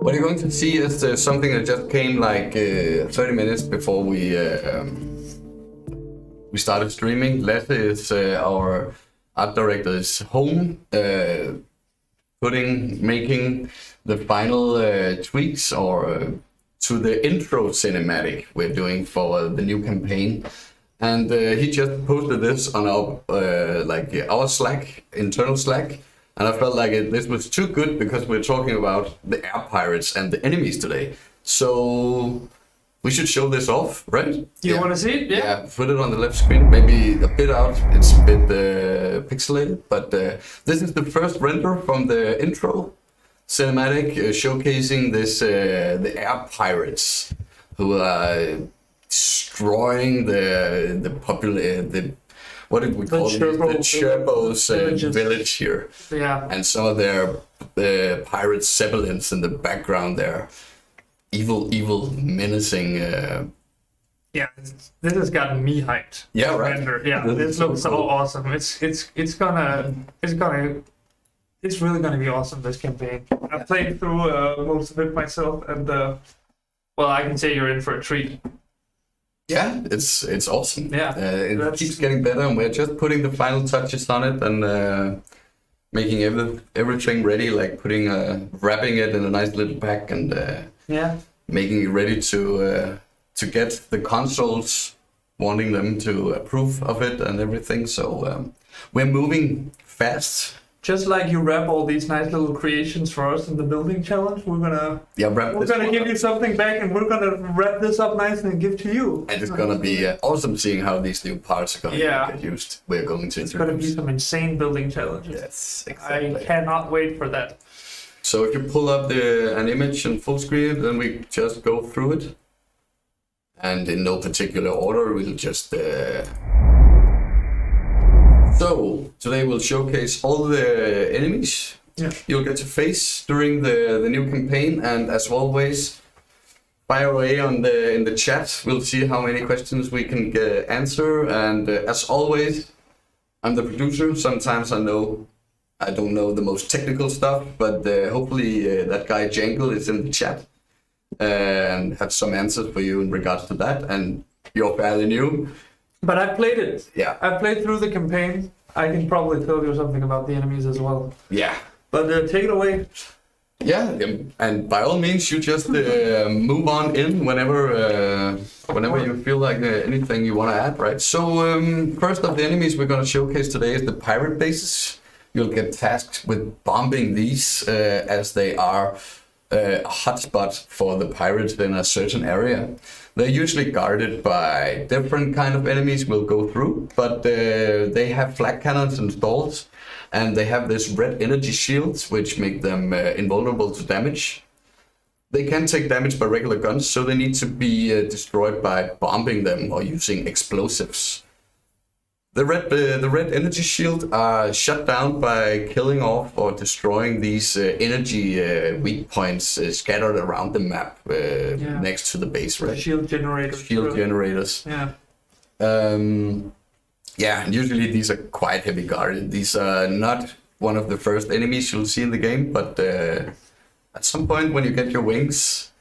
What you're going to see is something that just came like 30 minutes before we started streaming. Lasse is our art director is home, making the final tweaks to the intro cinematic we're doing for the new campaign. And he just posted this on our Slack, internal Slack. And I felt like this was too good because we're talking about the air pirates and the enemies today. So we should show this off, right? You want to see it? Yeah, put it on the left screen, maybe a bit out. It's a bit pixelated, but this is the first render from the intro cinematic showcasing the air pirates who are destroying what did we call it? The Cherbos village here. Yeah. And some of their pirate zeppelins in the background there. Evil, menacing. Yeah, this has gotten me hyped. Yeah, right. Yeah, this looks so awesome. It's really gonna be awesome, this campaign. I played through most of it myself, and I can say you're in for a treat. Yeah, it's awesome. Yeah, it keeps getting better, and we're just putting the final touches on it and making everything ready, like wrapping it in a nice little pack and making it ready to get the consoles, wanting them to approve of it and everything. So we're moving fast. Just like you wrap all these nice little creations for us in the building challenge, we're gonna give you something back, and we're gonna wrap this up nicely and give to you. And it's gonna be awesome seeing how these new parts are gonna get used. We're going to. It's gonna be some insane building challenges. Yes, exactly. I cannot wait for that. So if you pull up an image in full screen, then we just go through it, and in no particular order, we'll just. So today we'll showcase all the enemies you'll get to face during the new campaign, and as always, fire away in the chat. We'll see how many questions we can answer, and as always, I'm the producer. Sometimes I don't know the most technical stuff, but hopefully that guy Jangle is in the chat and have some answers for you in regards to that. And you're fairly new. But I played it. Yeah. I played through the campaign. I can probably tell you something about the enemies as well. Yeah. But take it away. Yeah, and by all means, you just move on in whenever you feel like anything you want to add, right? So first of the enemies we're going to showcase today is the pirate bases. You'll get tasked with bombing these as they are a hotspot for the pirates in a certain area. They're usually guarded by different kind of enemies we'll go through, but they have flak cannons installed, and they have this red energy shields which make them invulnerable to damage. They can take damage by regular guns, so they need to be destroyed by bombing them or using explosives. The red energy shield are shut down by killing off or destroying these energy weak points scattered around the map next to the base, right? Shield generators. Generators. Yeah. And usually these are quite heavy guarded. These are not one of the first enemies you'll see in the game, but at some point when you get your wings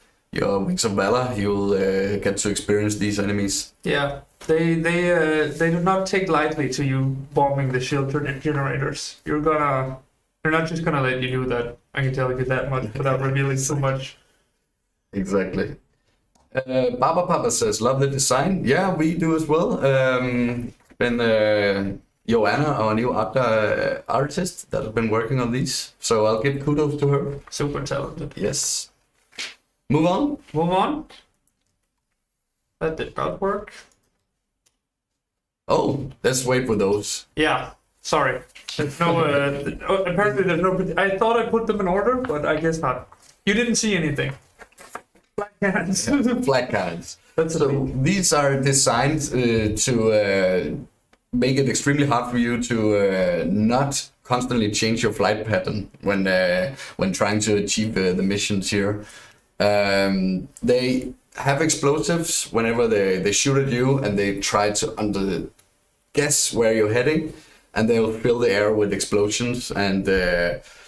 of valor, you'll get to experience these enemies. Yeah. They do not take lightly to you bombing the shield generators. They're not just gonna let you do that. I can tell you that much without revealing so much. Exactly. Baba Papa says, love the design. Yeah, we do as well. Been Joanna, our new artist, that has been working on these. So I'll give kudos to her. Super talented. Yes. Move on. That did not work. Oh, let's wait for those. Yeah, sorry. There's no. Apparently, there's no. I thought I put them in order, but I guess not. You didn't see anything. Flat cannons. Flat cannons. So these are designed to make it extremely hard for you to not constantly change your flight pattern when trying to achieve the missions here. They have explosives whenever they shoot at you, and they try to guess where you're heading, and they'll fill the air with explosions, and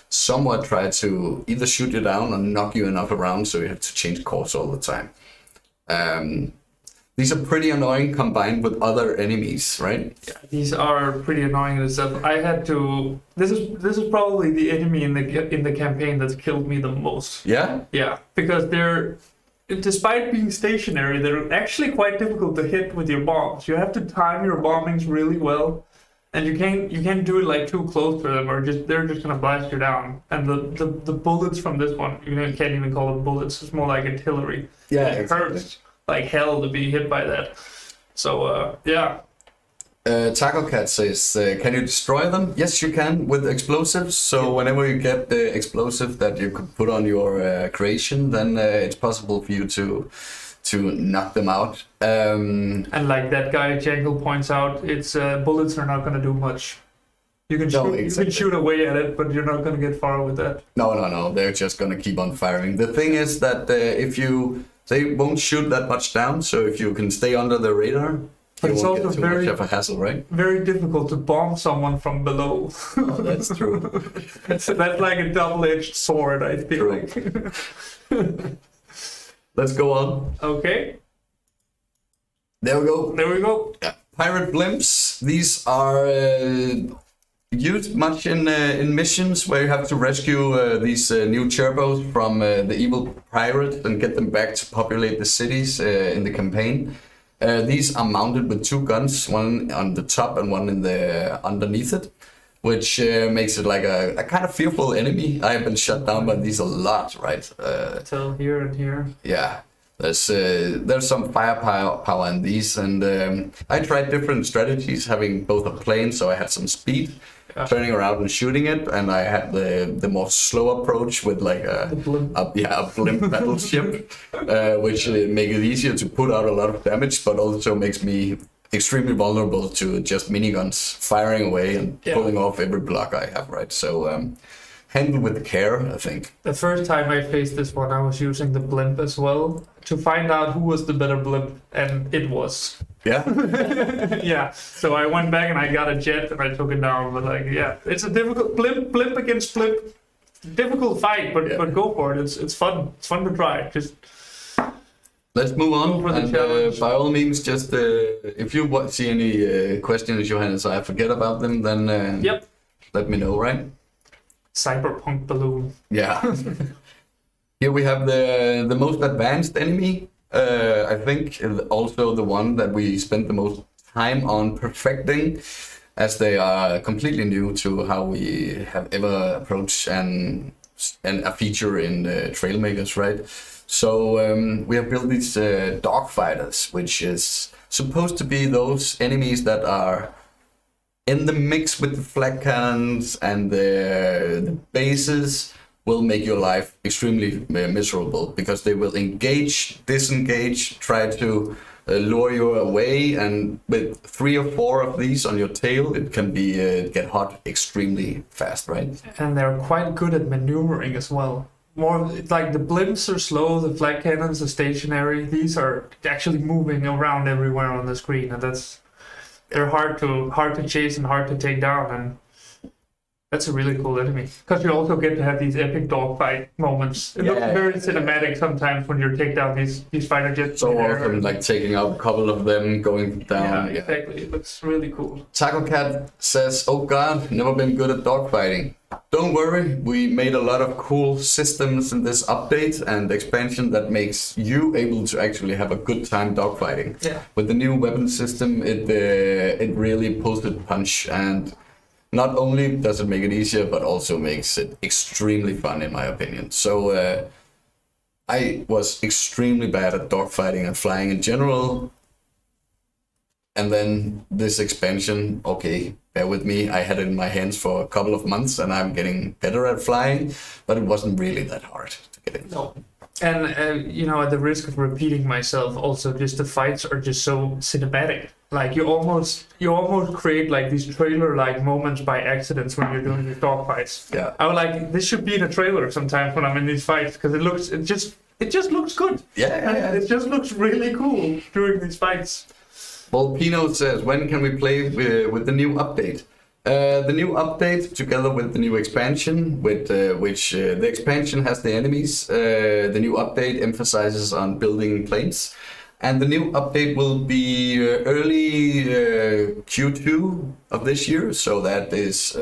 somewhat try to either shoot you down or knock you enough around so you have to change course all the time. These are pretty annoying combined with other enemies, right? Yeah, these are pretty annoying and stuff. I had to. This is probably the enemy in the campaign that's killed me the most. Yeah? Yeah, because despite being stationary, they're actually quite difficult to hit with your bombs. You have to time your bombings really well, and you can't do it like too close to them, or they're just gonna blast you down. And the bullets from this one, you can't even call them bullets. It's more like artillery. Yeah, it hurts like hell to be hit by that. So yeah. Taco Cat says, can you destroy them? Yes, you can with explosives. So whenever you get the explosive that you could put on your creation, then it's possible for you to knock them out. And like that guy Jangle points out, it's bullets are not going to do much. You can you can shoot away at it, but you're not going to get far with that. No. They're just going to keep on firing. The thing is that they won't shoot that much down. So if you can stay under the radar, but it's won't also get too much of a hassle, right? Very difficult to bomb someone from below. Oh, that's true. That's like a double-edged sword, I feel like. Let's go on. Okay. There we go. Yeah. Pirate blimps. These are used much in missions where you have to rescue these new turbos from the evil pirates and get them back to populate the cities in the campaign. These are mounted with two guns, one on the top and one in the underneath it, which makes it like a kind of fearful enemy. I have been shot down by these a lot, right? So here and here. Yeah, there's some firepower in these, and I tried different strategies, having both a plane, so I had some speed, turning around and shooting it, and I had the more slow approach with like a blimp battleship, which make it easier to put out a lot of damage, but also makes me extremely vulnerable to just miniguns firing away and pulling off every block I have, right? So handle with care, I think. The first time I faced this one, I was using the blimp as well to find out who was the better blimp, and it was. Yeah? Yeah, so I went back and I got a jet and I took it down, but like, yeah, it's a difficult blimp against blimp, difficult fight, but go for it. It's fun. It's fun to try. Just let's move on. And by all means, just if you see any questions, Johannes, I forget about them, then let me know, right? Cyberpunk balloon. Yeah. Here we have the most advanced enemy. I think also the one that we spent the most time on perfecting, as they are completely new to how we have ever approached and a feature in Trailmakers, right? So we have built these Dogfighters, which is supposed to be those enemies that are in the mix with the flak cannons and the bases, will make your life extremely miserable, because they will engage, disengage, try to lure you away, and with 3 or 4 of these on your tail, it can be get hot extremely fast, right? And they're quite good at maneuvering as well. More like the blimps are slow, the flak cannons are stationary. These are actually moving around everywhere on the screen, and they're hard to chase and hard to take down, and that's a really cool enemy. Because you also get to have these epic dogfight moments. It looks very cinematic sometimes when you take down these fighter jets. So often, like taking out a couple of them, going down. Yeah, exactly. It looks really cool. Taco Cat says, "Oh God, never been good at dogfighting." Don't worry, we made a lot of cool systems in this update and expansion that makes you able to actually have a good time dogfighting. Yeah. With the new weapon system, it really pulls the punch, and not only does it make it easier, but also makes it extremely fun, in my opinion. So I was extremely bad at dogfighting and flying in general. And then this expansion, okay, bear with me, I had it in my hands for a couple of months and I'm getting better at flying, but it wasn't really that hard to get in. No. And, at the risk of repeating myself, also just the fights are just so cinematic. Like you almost create like these trailer-like moments by accidents when you're doing these dogfights. Yeah. I was like, this should be in a trailer sometimes when I'm in these fights, because it just looks good. Yeah. It just looks really cool during these fights. Well, Pino says, when can we play with the new update? The new update, together with the new expansion, with which the expansion has the enemies. The new update emphasizes on building planes, and the new update will be early Q2 of this year. So that is,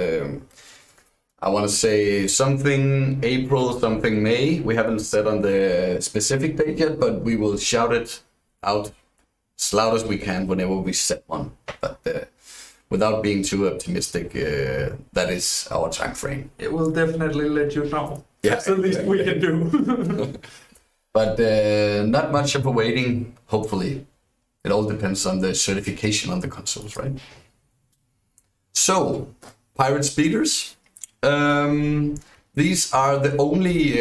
I want to say something April, something May. We haven't set on the specific date yet, but we will shout it out as loud as we can whenever we set one. But without being too optimistic, that is our time frame. It will definitely let you know. Yeah, That's the least we can do. But not much of a waiting, hopefully. It all depends on the certification on the consoles, right? So, pirate speeders. These are the only...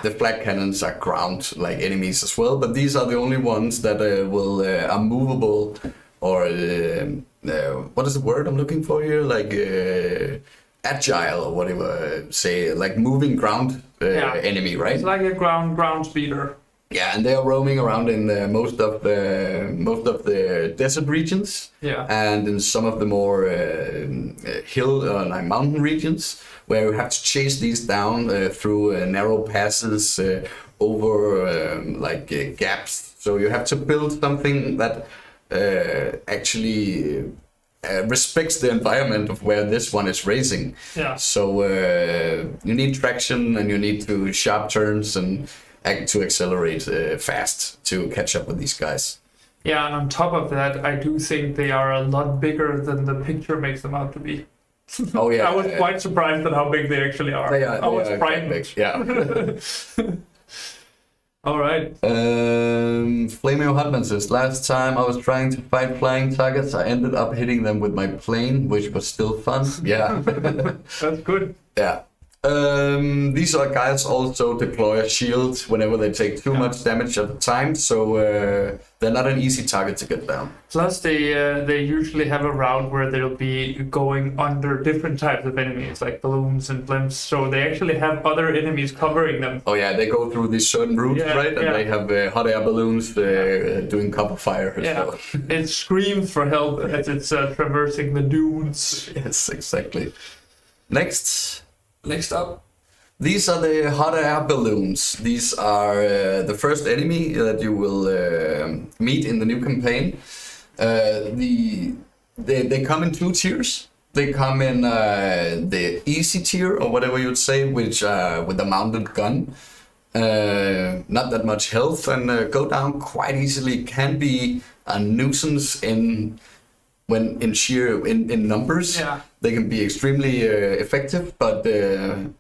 the flak cannons are ground like enemies as well, but these are the only ones that are movable, or what is the word I'm looking for here? Like agile or whatever, say, like moving ground enemy, right? It's like a ground speeder. Yeah, and they are roaming around in most of the desert regions, and in some of the more hill like mountain regions, where you have to chase these down through narrow passes over gaps. So you have to build something that actually respects the environment of where this one is racing. Yeah. So you need traction, and you need to sharp turns and to accelerate fast to catch up with these guys. Yeah, and on top of that, I do think they are a lot bigger than the picture makes them out to be. Oh yeah, I was quite surprised at how big they actually are. I was frightened. Yeah. All right. Flameo Hotman says, last time I was trying to fight flying targets, I ended up hitting them with my plane, which was still fun. Yeah. That's good. Yeah. These are guys also deploy a shield whenever they take too much damage at a time, so they're not an easy target to get down. Plus, they usually have a route where they'll be going under different types of enemies, like balloons and blimps, so they actually have other enemies covering them. Oh yeah, they go through these certain routes, right? And they have hot air balloons doing cover fire. Yeah, it screams for help as it's traversing the dunes. Yes, exactly. Next up. These are the hot air balloons. These are the first enemy that you will meet in the new campaign. They come in 2 tiers. They come in the easy tier, or whatever you'd say, which with a mounted gun. Not that much health, and go down quite easily. Can be a nuisance in numbers. Yeah. They can be extremely effective, but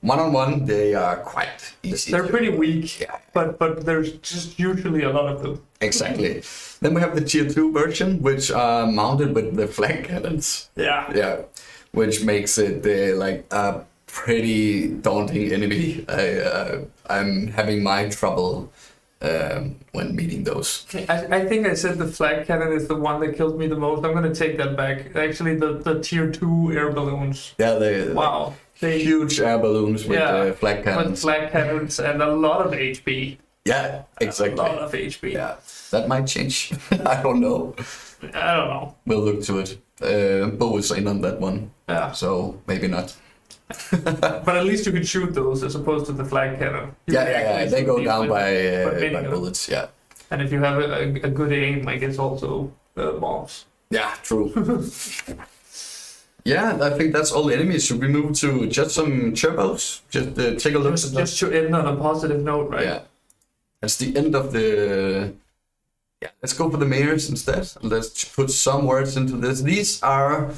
one-on-one they are quite easy. They're pretty weak, but there's just usually a lot of them. Exactly. Then we have the tier 2 version, which are mounted with the flak cannons. Yeah. Which makes it like a pretty daunting enemy. I'm having my trouble when meeting those. I think I said the flag cannon is the one that kills me the most. I'm going to take that back. Actually, the tier 2 air balloons. Yeah, they huge air balloons with flag cannons. With flag cannons and a lot of HP. Yeah, exactly. A lot of HP. Yeah, that might change. I don't know. We'll look to it. Bo is in on that one. Yeah. So maybe not. But at least you can shoot those as opposed to the flag cannon. They go down by bullets. Yeah. And if you have a good aim, I guess also bombs. Yeah, true. Yeah, I think that's all the enemies. Should we move to just some turbos? Just take a look at that. Just to end on a positive note, right? Yeah. That's the end of the... Yeah, let's go for the mayors instead. Let's put some words into this. These are...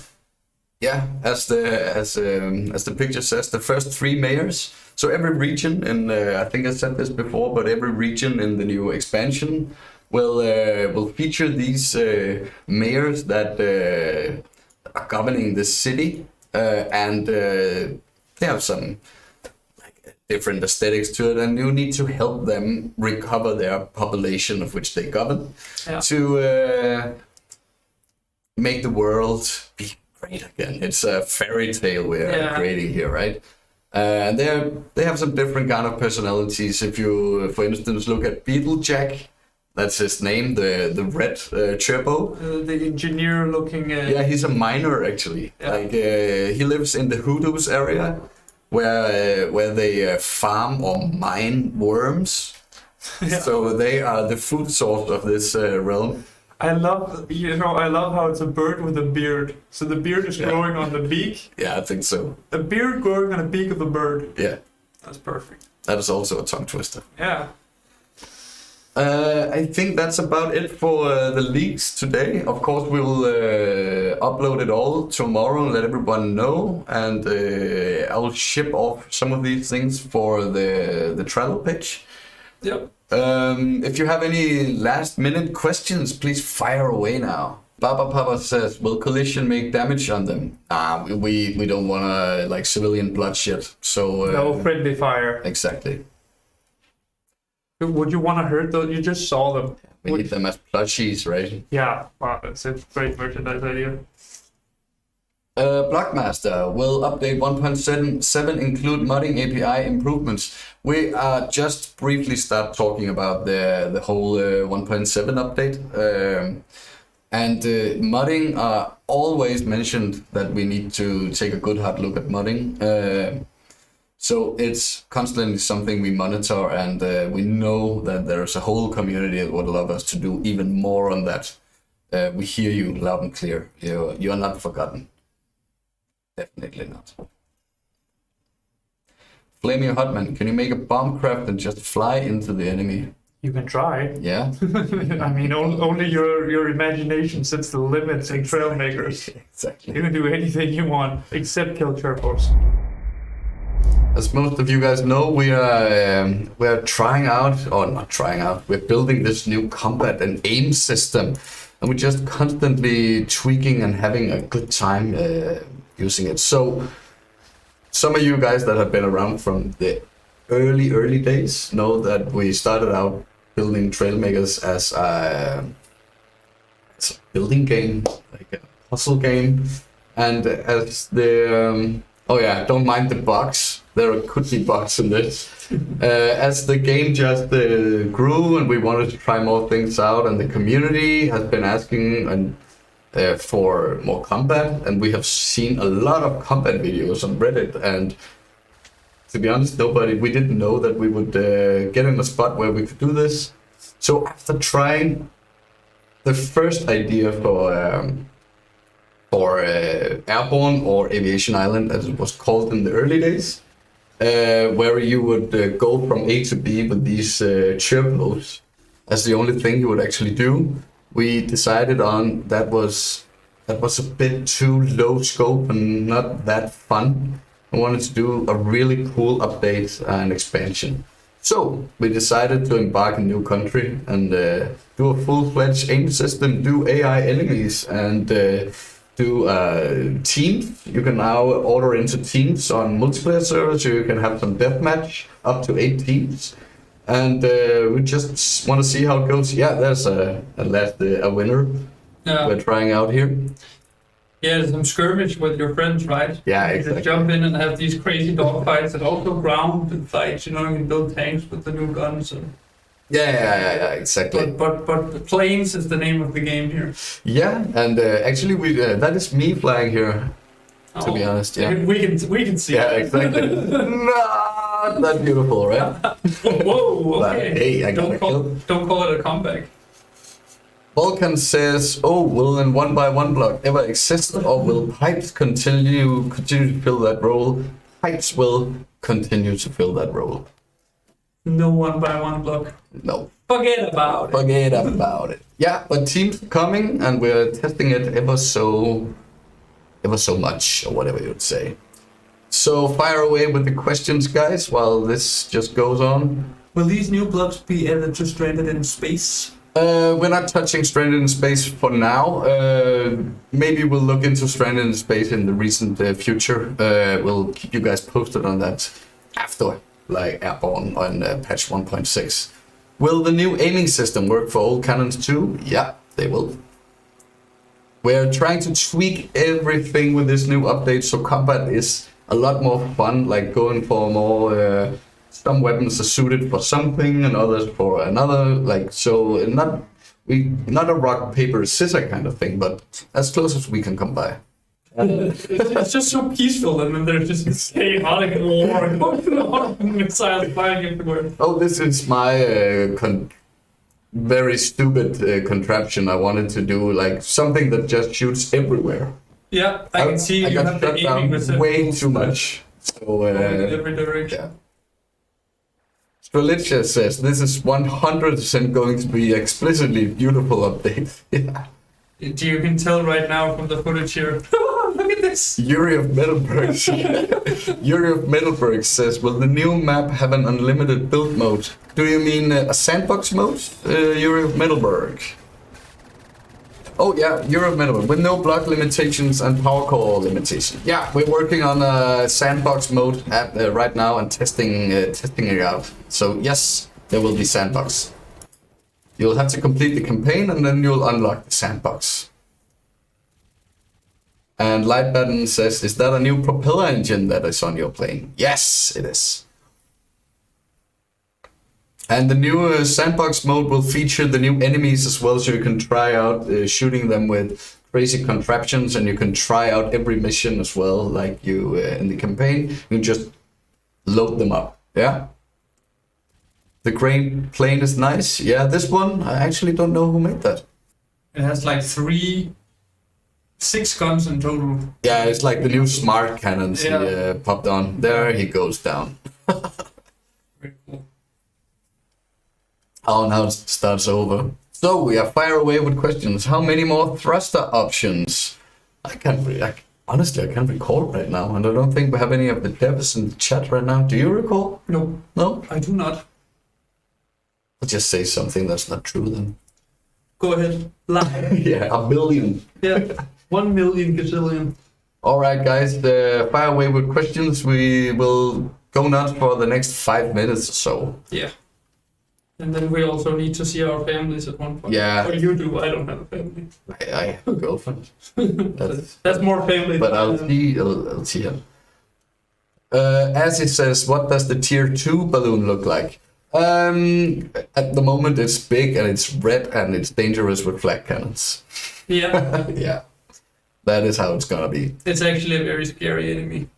Yeah, as the picture says, the first 3 mayors. So every region, and I think I said this before, but every region in the new expansion will feature these mayors that are governing the city, and they have some different aesthetics to it, and you need to help them recover their population of which they govern to make the world be great again. It's a fairy tale we're creating here, right? And they have some different kind of personalities. If you, for instance, look at Beetlejack, That's his name, the red Chirpo. The engineer-looking. Yeah, he's a miner actually. Yeah. Like he lives in the Hoodoos area, where they farm or mine worms. Yeah. So they are the food source of this realm. I love how it's a bird with a beard. So the beard is growing on the beak. Yeah, I think so. A beard growing on the beak of a bird. Yeah, That's perfect. that is also a tongue twister. Yeah. I think that's about it for the leaks today. Of course, we'll upload it all tomorrow and let everyone know. And I'll ship off some of these things for the travel pitch. Yep. If you have any last minute questions, please fire away now. Baba Papa says, will collision make damage on them? We don't want to like civilian bloodshed. So No friendly fire. exactly. Would you want to hurt those? You just saw them. We need them as plushies, right? Yeah. Wow, that's a great merchandise idea. Blockmaster, will update 1.7 include modding API improvements? We just briefly start talking about the whole 1.7 update. And modding are always mentioned that we need to take a good hard look at modding. So it's constantly something we monitor, and we know that there's a whole community that would love us to do even more on that. We hear you loud and clear. You're not forgotten. Definitely not. Flaming Hotman, can you make a bomb craft and just fly into the enemy? You can try. Yeah. I mean, only your imagination sets the limits in Trailmakers. Exactly. You can do anything you want except kill Chirpos. As most of you guys know, we are trying out, or not trying out, we're building this new combat and aim system, and we're just constantly tweaking and having a good time using it. So some of you guys that have been around from the early days know that we started out building Trailmakers as a building game, like a puzzle game, and as the oh yeah, don't mind the bugs. There could be bugs in this. As the game just grew and we wanted to try more things out, and the community has been asking for more combat, and we have seen a lot of combat videos on Reddit. And to be honest, we didn't know that we would get in a spot where we could do this. So after trying the first idea for Airborne or Aviation Island, as it was called in the early days, where you would go from A to B with these chirpos as the only thing you would actually do, we decided on that was a bit too low scope and not that fun. I wanted to do a really cool update and expansion. So we decided to embark in a new country and do a full-fledged aim system, do AI enemies, and do teams. You can now order into teams on multiplayer servers, so you can have some deathmatch up to 8 teams. And we just want to see how it goes. Yeah, there's at last a winner. Yeah. We're trying out here. Yeah, some skirmish with your friends, right? Yeah, You exactly. just jump in and have these crazy dogfights and also ground fights. You know, you can build tanks with the new guns. And... Yeah, exactly. But the planes is the name of the game here. Yeah, and actually, we that is me flying here. To be honest, yeah. We can see. Yeah, it. exactly. Not that beautiful, right? Whoa. But, Okay. hey, I got a kill. Don't call it a comeback. Vulcan says, "Oh, will an 1x1 block ever exist, or will pipes continue to fill that role? Pipes will continue to fill that role. No 1x1 block. No, Forget about it. forget about it. Yeah, but teams are coming, and we're testing it ever so much, or whatever you would say. So fire away with the questions, guys, while this just goes on. Will these new blocks be added to Stranded in Space? We're not touching Stranded in Space for now. Maybe we'll look into Stranded in Space in the recent future. We'll keep you guys posted on that after, like Airborne on patch 1.6. Will the new aiming system work for old cannons too? Yeah, they will. We're trying to tweak everything with this new update, so combat is a lot more fun, like going for more some weapons are suited for something and others for another. Like so, not a rock paper scissors kind of thing, but as close as we can come by. It's just so peaceful, and then there's just this chaotic war going on, missiles flying everywhere. Oh, this is my very stupid contraption I wanted to do, like something that just shoots everywhere. Yeah, I can see I you got have the shut aiming down missile. way too much. So, In every direction. yeah. Strelitzia says this is 100% going to be explicitly beautiful update. Yeah. You can tell right now from the footage here. Look at this. Yuri of Middleburg says, will the new map have an unlimited build mode? Do you mean a sandbox mode, Yuri of Middleburg? Oh yeah, Yuri of Middleburg, with no block limitations and power core limitation. Yeah, we're working on a sandbox mode right now and testing it out. So yes, there will be sandbox. You'll have to complete the campaign and then you'll unlock the sandbox. And Lightbatten says, is that a new propeller engine that is on your plane? Yes, it is. And the new sandbox mode will feature the new enemies as well, so you can try out shooting them with crazy contraptions, and you can try out every mission as well, like you in the campaign. You can just load them up, yeah? The crane plane is nice. Yeah, this one, I actually don't know who made that. It has like 6 guns in total. Yeah, it's like the new smart cannons he popped on. There he goes down. Very cool. Oh, now it starts over. So we are fire away with questions. How many more thruster options? Honestly, I can't recall right now, and I don't think we have any of the devs in the chat right now. Do you recall? No. No? I do not. I'll just say something that's not true then. Go ahead. Lie. Yeah, 1 billion. Yeah. 1 million gazillion. All right, guys, fire away with questions. We will go nuts for the next 5 minutes or so. Yeah. And then we also need to see our families at one point. Yeah. Or you do. I don't have a family. I have a girlfriend. That's more family. But than I I'll have. see her. As it says, what does the tier 2 balloon look like? At the moment it's big and it's red and it's dangerous with flak cannons. Yeah. Yeah. That is how it's gonna be. It's actually a very scary enemy.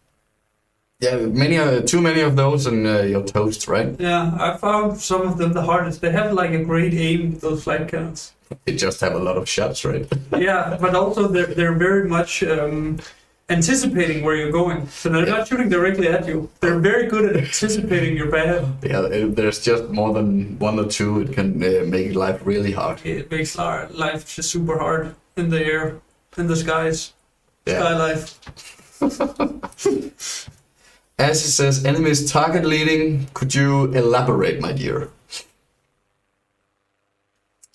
Yeah, too many of those and you're toast, right? Yeah, I found some of them the hardest. They have like a great aim, those flight cannons. They just have a lot of shots, right? Yeah, but also they're very much anticipating where you're going. So they're not shooting directly at you. They're very good at anticipating your path. Yeah, if there's just more than 1 or 2, it can make life really hard. It makes life just super hard in the air, in the skies. Yeah. Sky life. As he says, enemies target leading. Could you elaborate, my dear?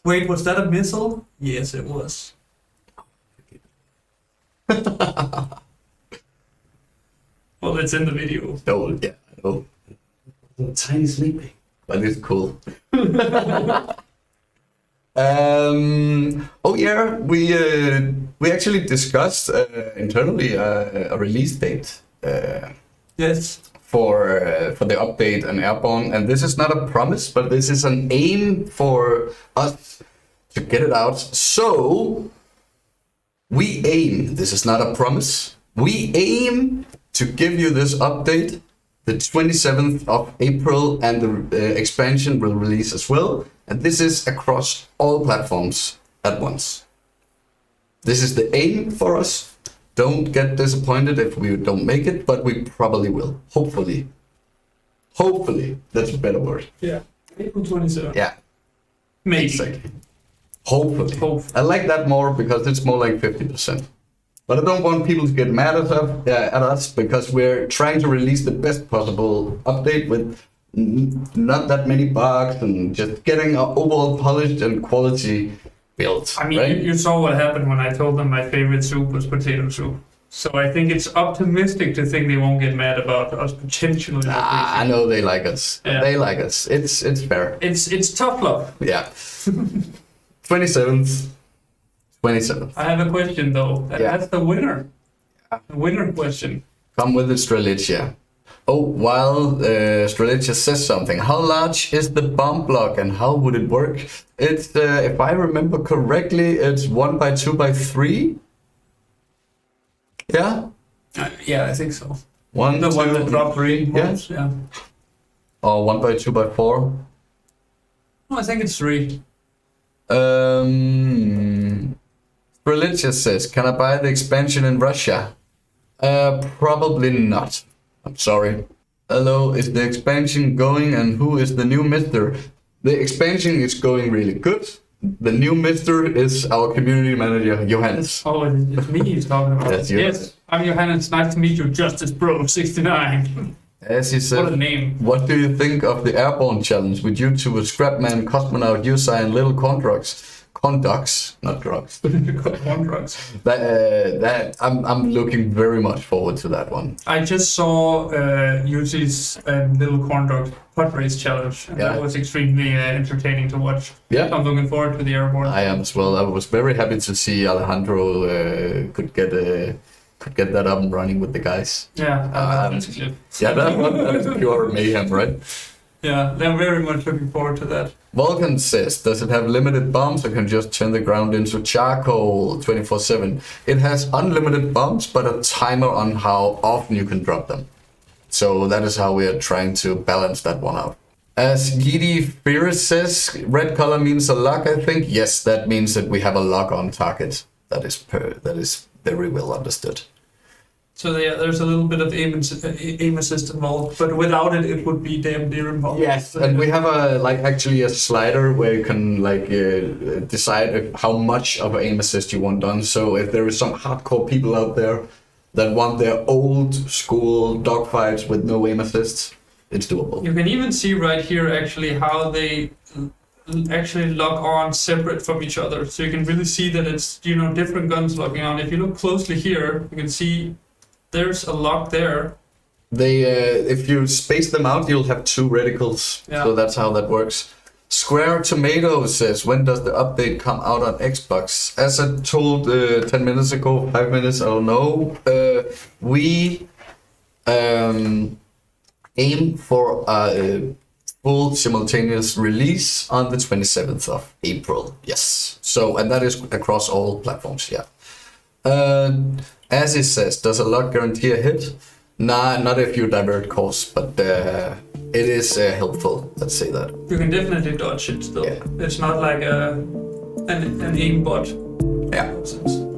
Wait, was that a missile? Yes, it was. Well, it's in the video. Oh, yeah, I know. Tiny sleepy, but it's cool. Oh yeah, we actually discussed internally a release date. Yes. For the update and Airborne, and this is not a promise, but this is an aim for us to get it out. So we aim. This is not a promise. We aim to give you this update the 27th of April, and the expansion will release as well. And this is across all platforms at once. This is the aim for us. Don't get disappointed if we don't make it, but we probably will. Hopefully. Hopefully. That's a better word. Yeah. April 27th. Yeah. Maybe. Exactly. Hopefully. Hopefully. I like that more because it's more like 50%. But I don't want people to get mad at us because we're trying to release the best possible update with not that many bugs and just getting our overall polished and quality built. I mean, right? you saw what happened when I told them my favorite soup was potato soup. So I think it's optimistic to think they won't get mad about us potentially. I know they like us. Yeah. They like us. It's fair. It's tough love. Yeah. 27th. 27th. I have a question though. Yeah. That's the winner. The winner question. Come with it, Strelitzia. Oh, while Strelitzia says something, how large is the bomb block and how would it work? It's, if I remember correctly, it's 1 by 2 by 3. Yeah? Yeah, I think so. One, The one that two, dropped three, yeah? bombs, yeah. Or 1 by 2 by 4. No, I think it's 3. Strelitzia says, can I buy the expansion in Russia? Probably not. I'm sorry. Hello, is the expansion going and who is the new mister? The expansion is going really good. The new mister is our community manager, Johannes. Oh, it's me he's talking about. That's you. Yes, I'm Johannes. Nice to meet you, Justice Bro 69. As he said, What a name. what do you think of the Airborne challenge with you two, Scrapman, Cosmonaut, Usa, and Little Conducts? Conducts, not drugs. Contracts. That I'm looking very much forward to that one. I just saw Yuzi's Little Corn Dog Pod Race Challenge, and Yeah. that was extremely entertaining to watch. Yeah. I'm looking forward to the Airborne. I am as well. I was very happy to see Alejandro could get that up and running with the guys. Yeah, that's Um, good. Yeah, that is pure mayhem, right? Yeah, I'm very much looking forward to that. Vulcan says, does it have limited bombs or can just turn the ground into charcoal 24/7? It has unlimited bombs, but a timer on how often you can drop them. So that is how we are trying to balance that one out. As Gidi Fierce says, red color means a lock, I think. Yes, that means that we have a lock on target. That is very well understood. So yeah, there's a little bit of aim assist involved, but without it, it would be damn near involved. Yes, and we have actually a slider where you can decide how much of an aim assist you want done. So if there is some hardcore people out there that want their old school dogfights with no aim assists, it's doable. You can even see right here actually how they actually lock on separate from each other. So you can really see that it's different guns locking on. If you look closely here, you can see there's a lock there. They, if you space them out, you'll have 2 reticles. Yeah. So that's how that works. Square Tomato says, when does the update come out on Xbox? As I told 10 minutes ago, 5 minutes, I don't know. We aim for a full simultaneous release on the 27th of April. Yes. So, and that is across all platforms, yeah. As it says, does a lock guarantee a hit? Nah, not if you divert course, but it is helpful. Let's say that. You can definitely dodge it still. Yeah. It's not like an aimbot. Yeah. nonsense.